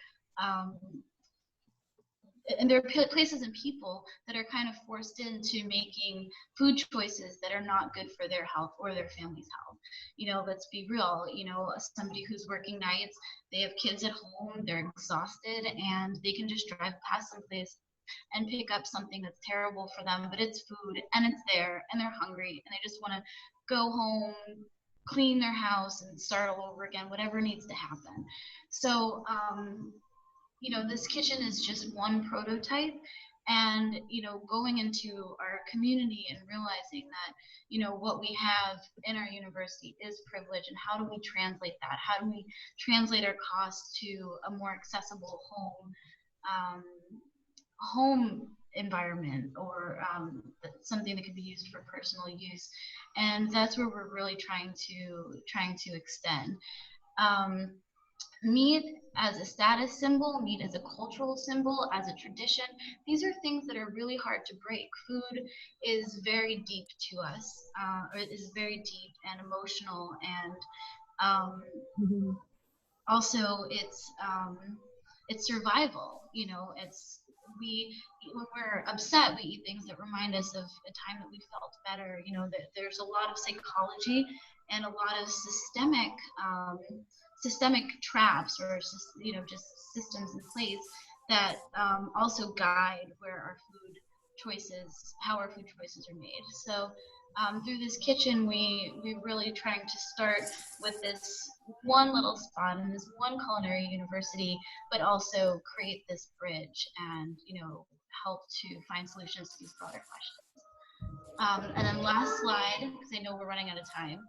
and there are places and people that are kind of forced into making food choices that are not good for their health or their family's health. Let's be real, somebody who's working nights, they have kids at home, they're exhausted, and they can just drive past some place and pick up something that's terrible for them, but it's food and it's there and they're hungry and they just want to go home, clean their house and start all over again, whatever needs to happen. So, this kitchen is just one prototype, and, going into our community and realizing that, what we have in our university is privilege, and how do we translate that? How do we translate our costs to a more accessible home environment, or something that can be used for personal use? And that's where we're really trying to extend. Meat as a status symbol, meat as a cultural symbol, as a tradition, these are things that are really hard to break. Food is very deep to us, or is very deep and emotional, and also it's survival. When we're upset, we eat things that remind us of a time that we felt better. That there's a lot of psychology and a lot of systemic traps, or just systems in place that also guide how our food choices are made. So through this kitchen, we're really trying to start with this one little spot in this one culinary university, but also create this bridge and help to find solutions to these broader questions. And then last slide, because I know we're running out of time.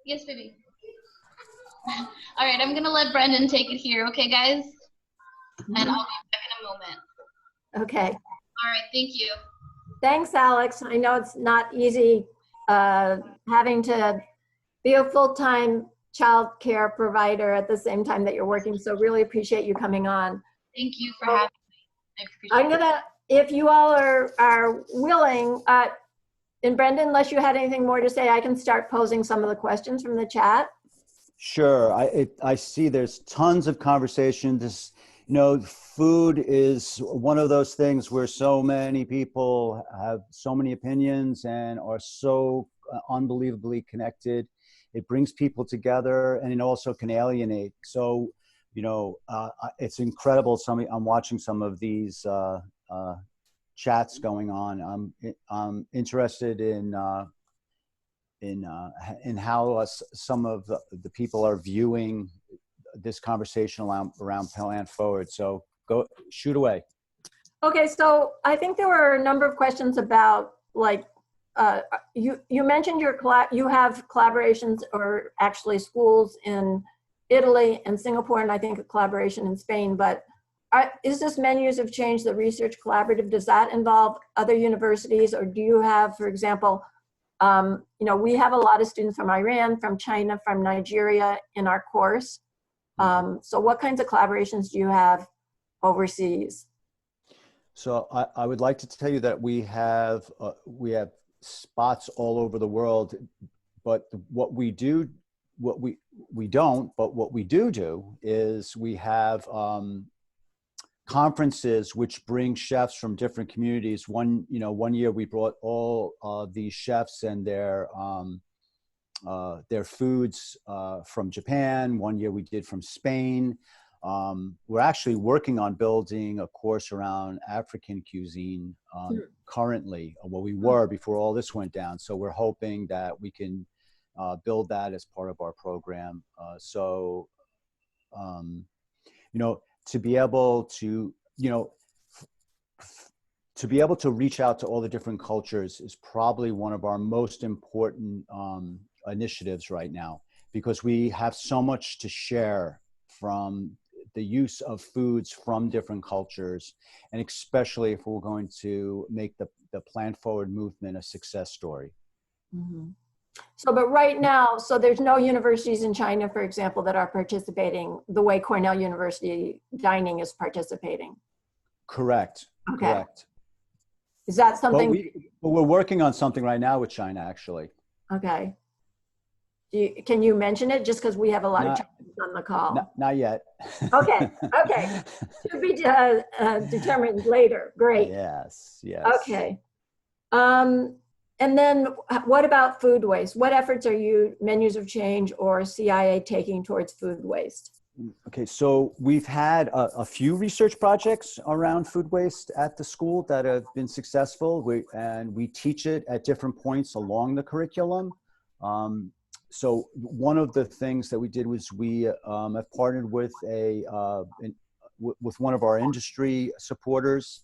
Yes, baby. All right, I'm gonna let Brendan take it here, okay, guys? And I'll be back in a moment. Okay. All right, thank you. Thanks, Alex. I know it's not easy having to be a full-time child care provider at the same time that you're working, so really appreciate you coming on. Thank you for having me. I appreciate it. If you all are willing, and Brendan, unless you had anything more to say, I can start posing some of the questions from the chat. Sure. I see there's tons of conversation. Food is one of those things where so many people have so many opinions and are so unbelievably connected. It brings people together, and it also can alienate. So, it's incredible. I'm watching some of these chats going on. I'm interested in how some of the people are viewing this conversation around Plant Forward. So go shoot away. Okay, so I think there were a number of questions about, like, you mentioned you have collaborations, or actually schools in Italy and Singapore, and I think a collaboration in Spain, but is this Menus of Change, the research collaborative, does that involve other universities, or do you have, for example, we have a lot of students from Iran, from China, from Nigeria in our course. So what kinds of collaborations do you have overseas? So I would like to tell you that we have spots all over the world, but what we do we don't, but what we do is we have conferences which bring chefs from different communities. One year we brought all these chefs and their foods from Japan. One year we did from Spain. We're actually working on building a course around African cuisine currently. Well, we were before all this went down. So we're hoping that we can build that as part of our program. To be able to, to be able to reach out to all the different cultures is probably one of our most important initiatives right now, because we have so much to share from the use of foods from different cultures, and especially if we're going to make the Plant Forward movement a success story. Mm-hmm. So, but right now, so there's no universities in China, for example, that are participating the way Cornell University Dining is participating. Correct. Okay. Correct. Is that something? But we're working on something right now with China, actually. Okay. Can you mention it? Just because we have a lot of Chinese on the call. Not yet. Okay. Okay. To be determined later. Great. Yes. Yes. Okay. And then what about food waste? What efforts are you, Menus of Change or CIA, taking towards food waste? Okay, so we've had a few research projects around food waste at the school that have been successful. We teach it at different points along the curriculum. So one of the things that we did was we have partnered with with one of our industry supporters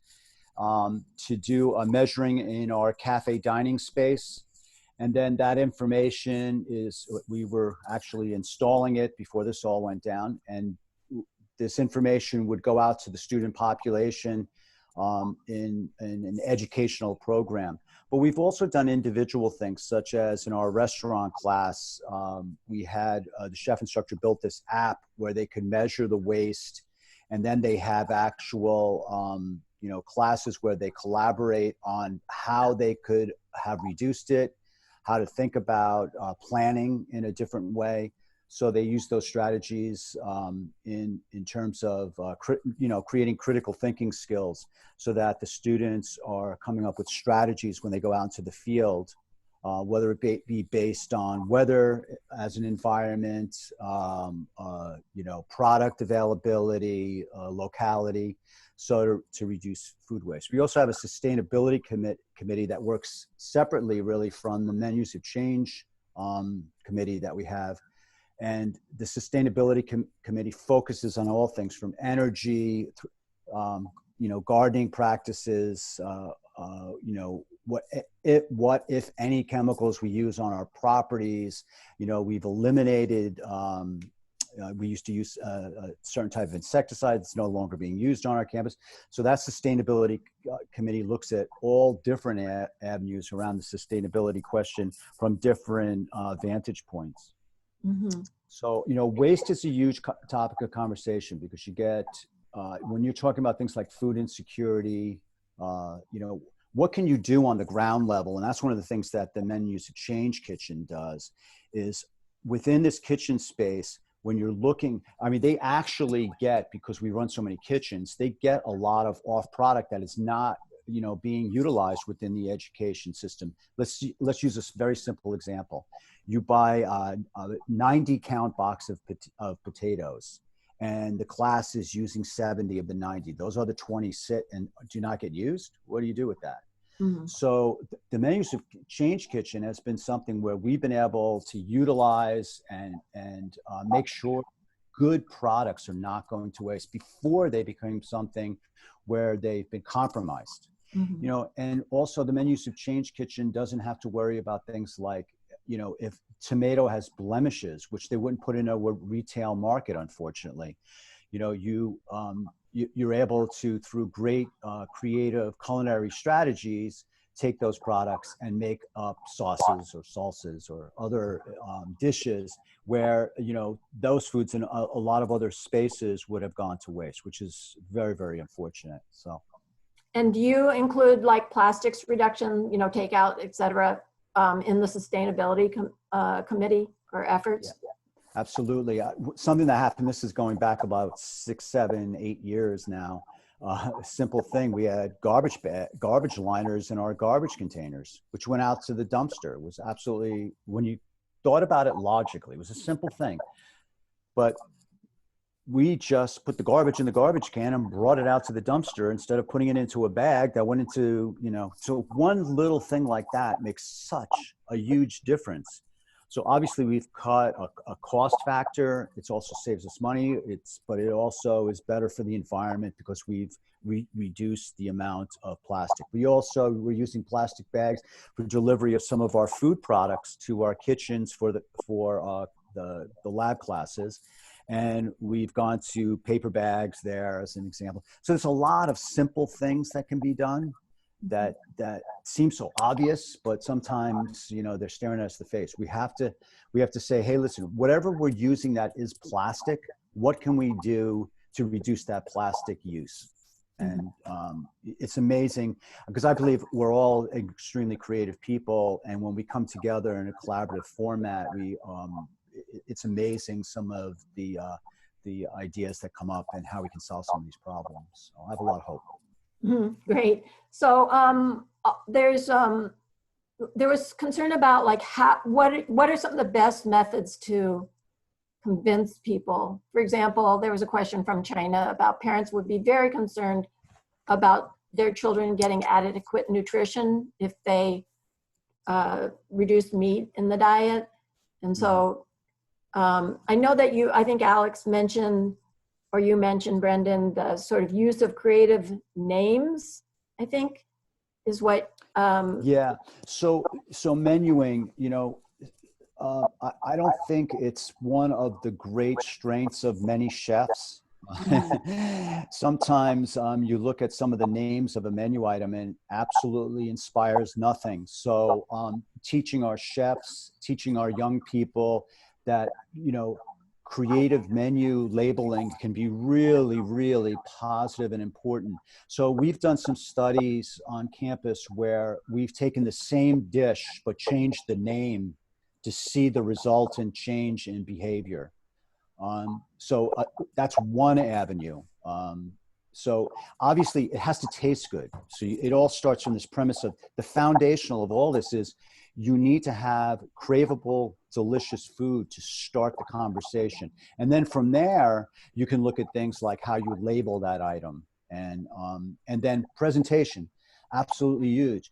to do a measuring in our cafe dining space. And then that information we were actually installing it before this all went down. And this information would go out to the student population in an educational program. But we've also done individual things, such as in our restaurant class, we had the chef instructor built this app where they could measure the waste. And then they have actual classes where they collaborate on how they could have reduced it, how to think about planning in a different way. So they use those strategies in terms of creating critical thinking skills, so that the students are coming up with strategies when they go out into the field, whether it be based on weather as an environment, product availability, locality, so to reduce food waste. We also have a sustainability committee that works separately really from the Menus of Change committee that we have. And the sustainability committee focuses on all things from energy, gardening practices, what if any chemicals we use on our properties. We've eliminated, we used to use a certain type of insecticide that's no longer being used on our campus. So that sustainability committee looks at all different avenues around the sustainability question from different vantage points. Mm-hmm. So, waste is a huge topic of conversation, because you get, when you're talking about things like food insecurity, what can you do on the ground level? And that's one of the things that the Menus of Change kitchen does, is within this kitchen space, when you're looking, they actually get, because we run so many kitchens, they get a lot of off product that is not, being utilized within the education system. Let's use a very simple example. You buy a 90 count box of potatoes, and the class is using 70 of the 90. Those other 20 sit and do not get used. What do you do with that? Mm-hmm. So the Menus of Change kitchen has been something where we've been able to utilize and make sure good products are not going to waste before they become something where they've been compromised. Mm-hmm. And also the Menus of Change kitchen doesn't have to worry about things like, if tomato has blemishes, which they wouldn't put in a retail market, unfortunately, you're able to, through great creative culinary strategies, take those products and make up sauces or salsas or other dishes where, those foods in a lot of other spaces would have gone to waste, which is very, very unfortunate. So. And do you include like plastics reduction, takeout, et cetera, in the sustainability committee or efforts? Absolutely. Something that happened, this is going back about 6, 7, 8 years now. A simple thing, we had garbage liners in our garbage containers, which went out to the dumpster. It was absolutely, when you thought about it logically, it was a simple thing. But we just put the garbage in the garbage can and brought it out to the dumpster instead of putting it into a bag that went into, so one little thing like that makes such a huge difference. So obviously we've cut a cost factor. It also saves us money. But it also is better for the environment because we've reduced the amount of plastic. We're using plastic bags for delivery of some of our food products to our kitchens for the lab classes. And we've gone to paper bags there as an example. So there's a lot of simple things that can be done that seem so obvious, but sometimes, they're staring at us in the face. We have to say, hey, listen, whatever we're using that is plastic, what can we do to reduce that plastic use? And it's amazing because I believe we're all extremely creative people. And when we come together in a collaborative format, it's amazing some of the ideas that come up and how we can solve some of these problems. So I have a lot of hope. Great. So there was concern about like what are some of the best methods to convince people? For example, there was a question from China about parents would be very concerned about their children getting adequate nutrition if they reduce meat in the diet. And so I know that I think Alex mentioned, or you mentioned, Brendan, the sort of use of creative names, I think, is what. Yeah. So menuing, I don't think it's one of the great strengths of many chefs. Sometimes you look at some of the names of a menu item and absolutely inspires nothing. So teaching our chefs, teaching our young people that, creative menu labeling can be really, really positive and important. So we've done some studies on campus where we've taken the same dish but changed the name to see the resultant change in behavior. So that's one avenue. So obviously it has to taste good. So it all starts from this premise of the foundational of all this is you need to have craveable, delicious food to start the conversation. And then from there, you can look at things like how you label that item and then presentation, absolutely huge.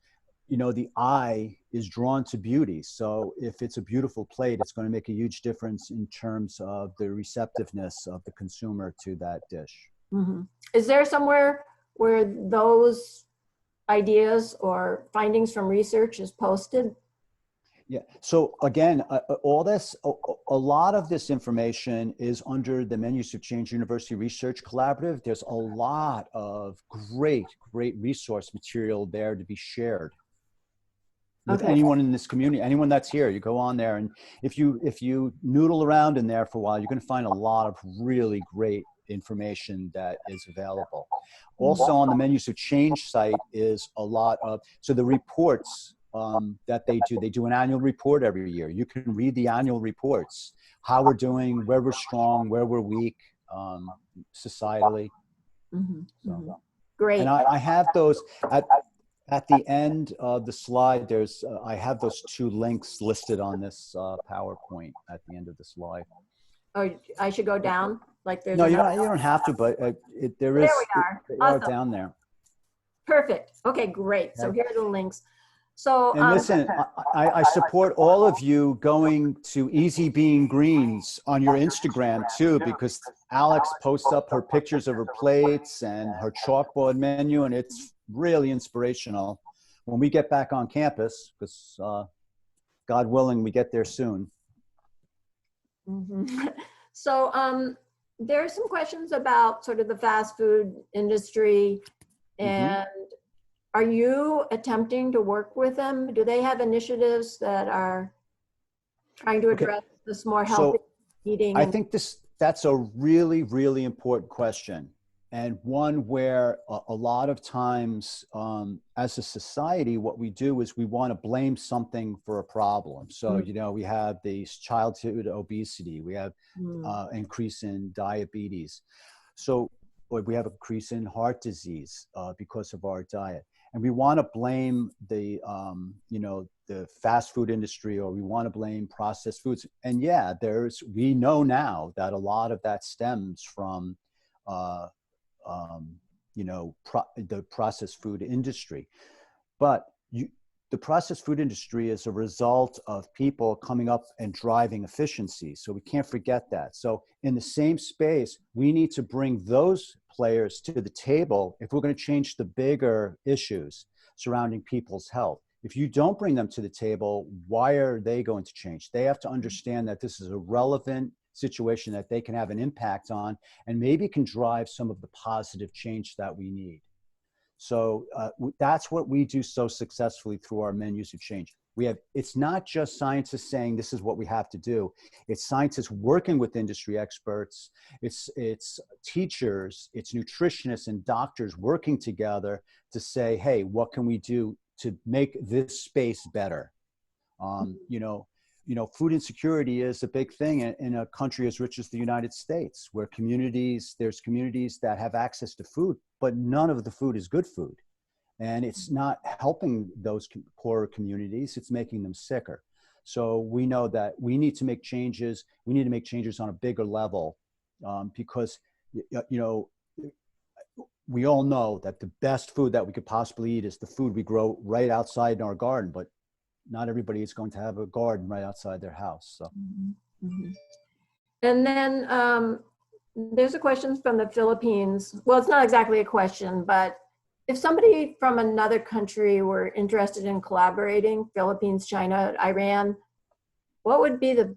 The eye is drawn to beauty. So if it's a beautiful plate, it's going to make a huge difference in terms of the receptiveness of the consumer to that dish. Mm-hmm. Is there somewhere where those ideas or findings from research is posted? Yeah. So again, a lot of this information is under the Menus of Change University Research Collaborative. There's a lot of great resource material there to be shared with anyone in this community, anyone that's here. You go on there, and if you noodle around in there for a while, you're going to find a lot of really great information that is available. Also on the Menus of Change site is a lot of, so the reports that they do an annual report every year. You can read the annual reports, how we're doing, where we're strong, where we're weak, societally. So, great. And I have those at the end of the slide. There's I have those 2 links listed on this PowerPoint at the end of the slide. Oh, I should go down? Like there's No, you don't have to, but there we are. They awesome. are down there. Perfect. Okay, great. So here are the links. So and listen, I support all of you going to Easy Being Greens on your Instagram too, because Alex posts up her pictures of her plates and her chalkboard menu, and it's really inspirational. When we get back on campus, because God willing, we get there soon. So there are some questions about sort of the fast food industry, and are you attempting to work with them? Do they have initiatives that are trying to address this more healthy eating? I think that's a really, really important question. and one where a lot of times, as a society, what we do is we want to blame something for a problem. So, you know, we have these childhood obesity, we have increase in diabetes. So we have a increase in heart disease because of our diet. And we want to blame the, you know, the fast food industry, or we want to blame processed foods. And yeah, we know now that a lot of that stems from, you know, the processed food industry. But the processed food industry is a result of people coming up and driving efficiency. So we can't forget that. So in the same space, we need to bring those players to the table if we're going to change the bigger issues surrounding people's health. If you don't bring them to the table, why are they going to change? They have to understand that this is a relevant situation that they can have an impact on, and maybe can drive some of the positive change that we need. So that's what we do so successfully through our menus of change. It's not just scientists saying this is what we have to do. It's scientists working with industry experts. It's teachers, it's nutritionists and doctors working together to say, hey, what can we do to make this space better? You know, food insecurity is a big thing in a country as rich as the United States, where there's communities that have access to food, but none of the food is good food. And it's not helping those poorer communities, it's making them sicker. So we know that we need to make changes. We need to make changes on a bigger level, because, you know, we all know that the best food that we could possibly eat is the food we grow right outside in our garden, but not everybody is going to have a garden right outside their house. So. And then there's a question from the Philippines. Well, it's not exactly a question, but if somebody from another country were interested in collaborating, Philippines, China, Iran, what would be is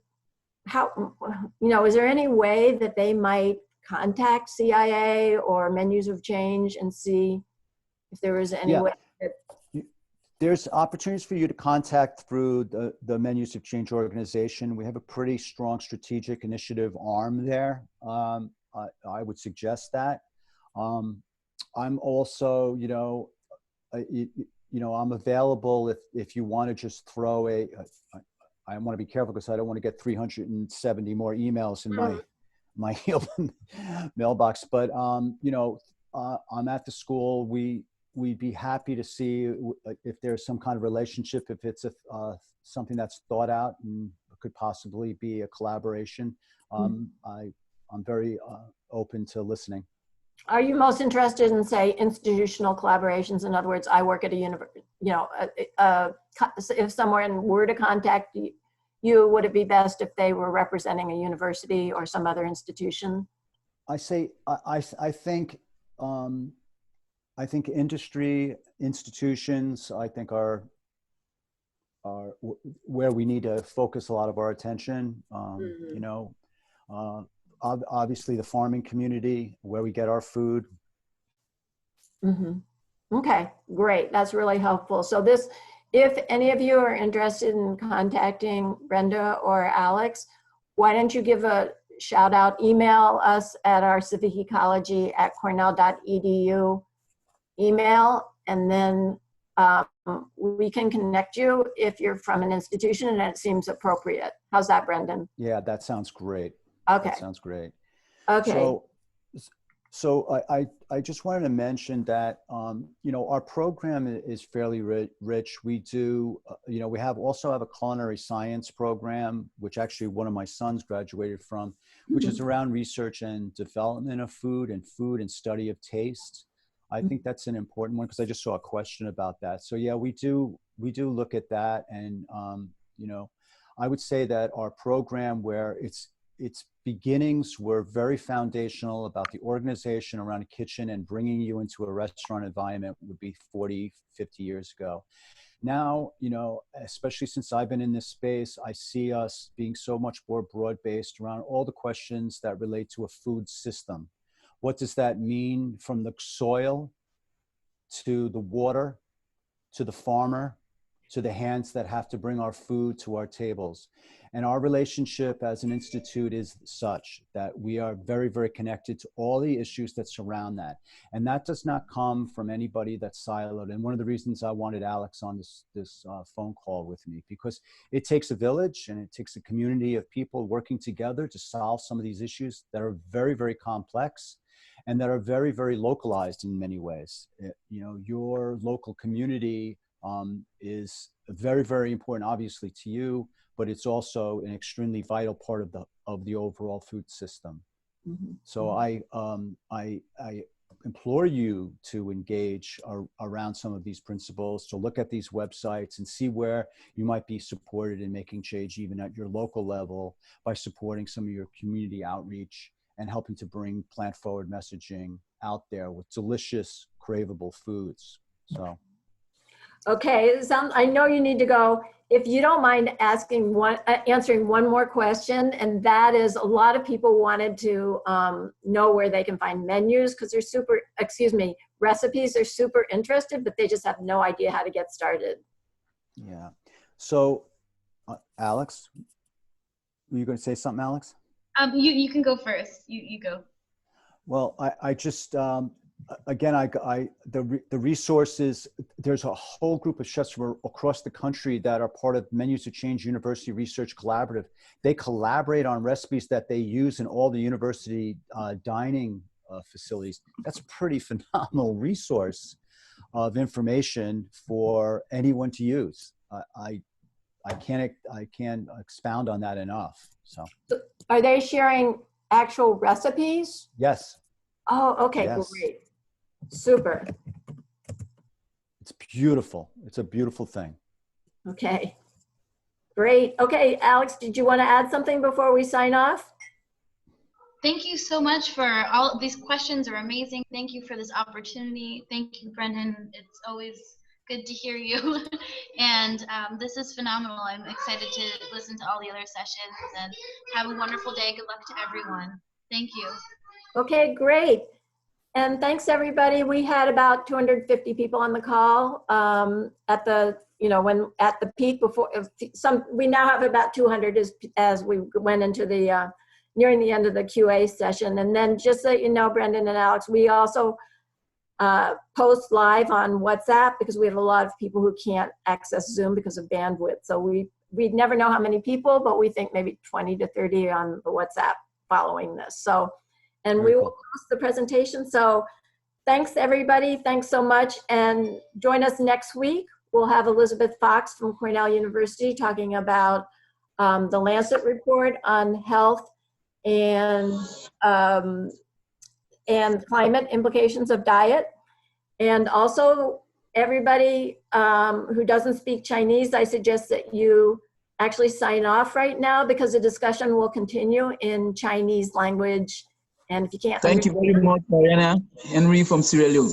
there any way that they might contact CIA or Menus of Change and see if there is any way that... There's opportunities for you to contact through the Menus of Change organization. We have a pretty strong strategic initiative arm there. I would suggest that. I'm also, I'm available if you want to just throw I want to be careful because I don't want to get 370 more emails in my mailbox. But, I'm at the school. We'd be happy to see if there's some kind of relationship, if it's something that's thought out and could possibly be a collaboration. I'm very open to listening. Are you most interested in, say, institutional collaborations? In other words, I work at a university, if someone were to contact you, would it be best if they were representing a university or some other institution? I think industry institutions, I think are where we need to focus a lot of our attention. Obviously the farming community, where we get our food. Okay, great. That's really helpful. So if any of you are interested in contacting Brenda or Alex, why don't you give a shout out, email us at our civicecology@cornell.edu email, and then we can connect you if you're from an institution and it seems appropriate. How's that, Brendan? Yeah, that sounds great. Okay. That sounds great. Okay. So I just wanted to mention that, our program is fairly rich. We do, we also have a culinary science program, which actually one of my sons graduated from, which is around research and development of food and study of taste. I think that's an important one because I just saw a question about that. So yeah, we do look at that. And, I would say that our program, where its beginnings were very foundational about the organization around a kitchen and bringing you into a restaurant environment, would be 40, 50 years ago. Now, especially since I've been in this space, I see us being so much more broad-based around all the questions that relate to a food system. What does that mean from the soil to the water, to the farmer, to the hands that have to bring our food to our tables. And our relationship as an institute is such that we are very, very connected to all the issues that surround that. And that does not come from anybody that's siloed. And one of the reasons I wanted Alex on this phone call with me, because it takes a village and it takes a community of people working together to solve some of these issues that are very, very complex and that are very, very localized in many ways. You know, your local community is very, very important, obviously, to you, but it's also an extremely vital part of the overall food system. Mm-hmm. So I implore you to engage around some of these principles, to look at these websites and see where you might be supported in making change even at your local level by supporting some of your community outreach and helping to bring plant-forward messaging out there with delicious, craveable foods. So. Okay, I know you need to go. If you don't mind answering one more question, and that is, a lot of people wanted to know where they can find menus, because they're recipes. They're super interested, but they just have no idea how to get started. Yeah. So, Alex, were you going to say something, Alex? You can go first. You go. Well, I just again, the resources, there's a whole group of chefs from across the country that are part of Menus to Change University Research Collaborative. They collaborate on recipes that they use in all the university dining facilities. That's a pretty phenomenal resource of information for anyone to use. I can't expound on that enough. So, are they sharing actual recipes? Yes. Oh, okay, yes. Great. Super. It's beautiful. It's a beautiful thing. Okay, great. Okay, Alex, did you want to add something before we sign off? Thank you so much for all these questions are amazing. Thank you for this opportunity. Thank you, Brendan. It's always good to hear you. And this is phenomenal. I'm excited to listen to all the other sessions, and have a wonderful day. Good luck to everyone. Thank you. Okay, great. And thanks, everybody. We had about 250 people on the call at the peak before we now have about 200 as we went into the nearing the end of the QA session. And then just so you know, Brendan and Alex, we also post live on WhatsApp because we have a lot of people who can't access Zoom because of bandwidth. So we never know how many people, but we think maybe 20 to 30 on the WhatsApp following this. So. And we will post the presentation. So thanks, everybody. Thanks so much. And join us next week. We'll have Elizabeth Fox from Cornell University talking about the Lancet report on health and climate implications of diet. And also, everybody who doesn't speak Chinese, I suggest that you actually sign off right now, because the discussion will continue in Chinese language. And if you can't Thank you very much, Mariana. Henry from Sierra Leone.